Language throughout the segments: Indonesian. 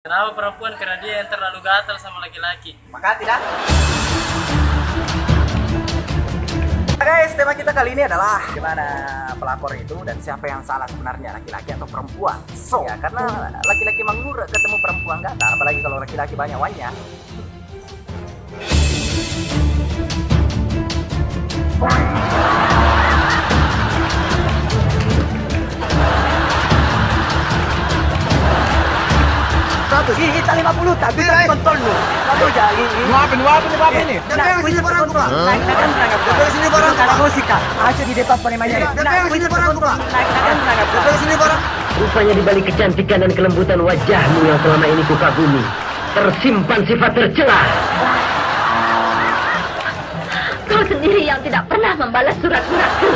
Kenapa perempuan? Karena dia yang terlalu gatal sama laki-laki. Maka tidak. Guys, tema kita kali ini adalah gimana pelakor itu dan siapa yang salah sebenarnya, laki-laki atau perempuan. So, ya karena laki-laki manggur ketemu perempuan gatal, apalagi kalau laki-laki banyak wannya. Kita 50 tapi kontrol lu. Kamu jadi. Ngapain ini? Nah, ini barang gua. Naik dari sini barang. Karena musik kah? Asyik di depan penemanya. Nah, ini barang gua. Naik dari sini barang. Rupanya di balik kecantikan dan kelembutan wajahmu yang selama ini kukagumi, tersimpan sifat tercela. Kau sendiri yang tidak pernah membalas surat-suratku.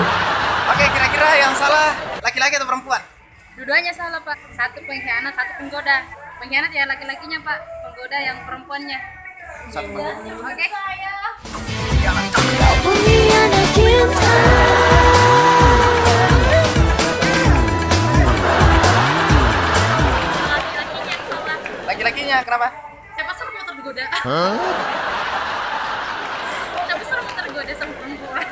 Oke, kira-kira yang salah laki-laki atau perempuan? Dua-duanya salah, Pak. Satu pengkhianat, satu penggoda. Pengkhianat ya laki-lakinya, Pak. Penggoda yang perempuannya. Satu penggoda. Oke. Laki-lakinya yang salah. Laki-lakinya kenapa? Siapa suruh mau tergoda? Siapa suruh mau tergoda sama perempuan?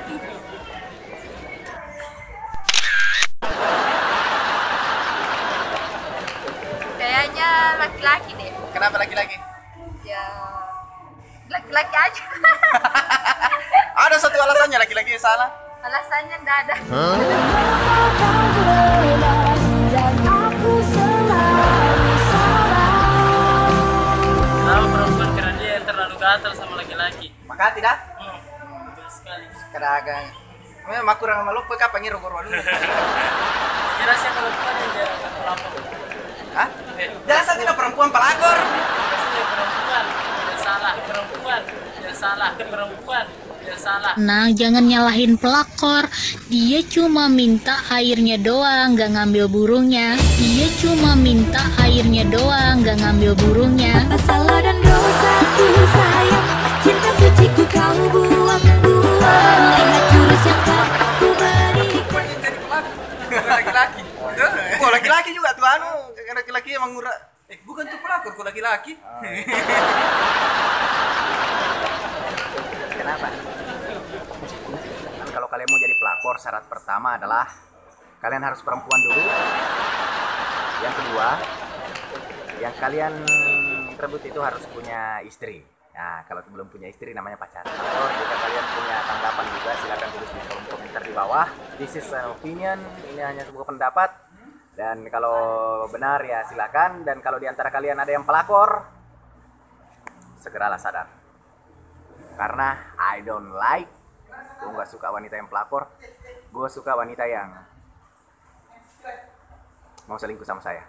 Kayaknya laki-laki deh. Kenapa laki-laki? Ya laki-laki aja. Ada satu alasannya laki-laki yang salah. Alasannya enggak ada. Kenapa perempuan? Karena dia yang terlalu gatal sama laki-laki. Maka tidak. Betul sekali. Keragang. Memang kurang malu kok apa ngiro goro dulu. Kira siapa perempuan yang dia pelapor? Hah? Jelas tidak perempuan pelakor. Biasanya perempuan dia salah, perempuan dia salah, perempuan dia salah. Nah, jangan nyalahin pelakor. Dia cuma minta airnya doang, gak ngambil burungnya. Dia cuma minta airnya doang, gak ngambil burungnya. Apa salah dan dosaku sayang, cinta suciku kau buang-buang. Lihat jurus yang tak ku berikan. Jadi pelakor. Laki-laki. Oh, laki-laki juga tuh anu, laki-laki emang murah. Bukan tuh pelakor, kok laki-laki. Kenapa? Kan kalau kalian mau jadi pelakor, syarat pertama adalah kalian harus perempuan dulu. Yang kedua, yang kalian rebut itu harus punya istri. Nah, kalau belum punya istri namanya pacaran. Atau jika kalian punya tanggapan juga silakan tulis di kolom komentar di bawah. This is an opinion, ini hanya sebuah pendapat. Dan kalau benar ya silakan. Dan kalau diantara kalian ada yang pelakor, segeralah sadar. Karena I don't like, gue nggak suka wanita yang pelakor. Gue suka wanita yang mau selingkuh sama saya.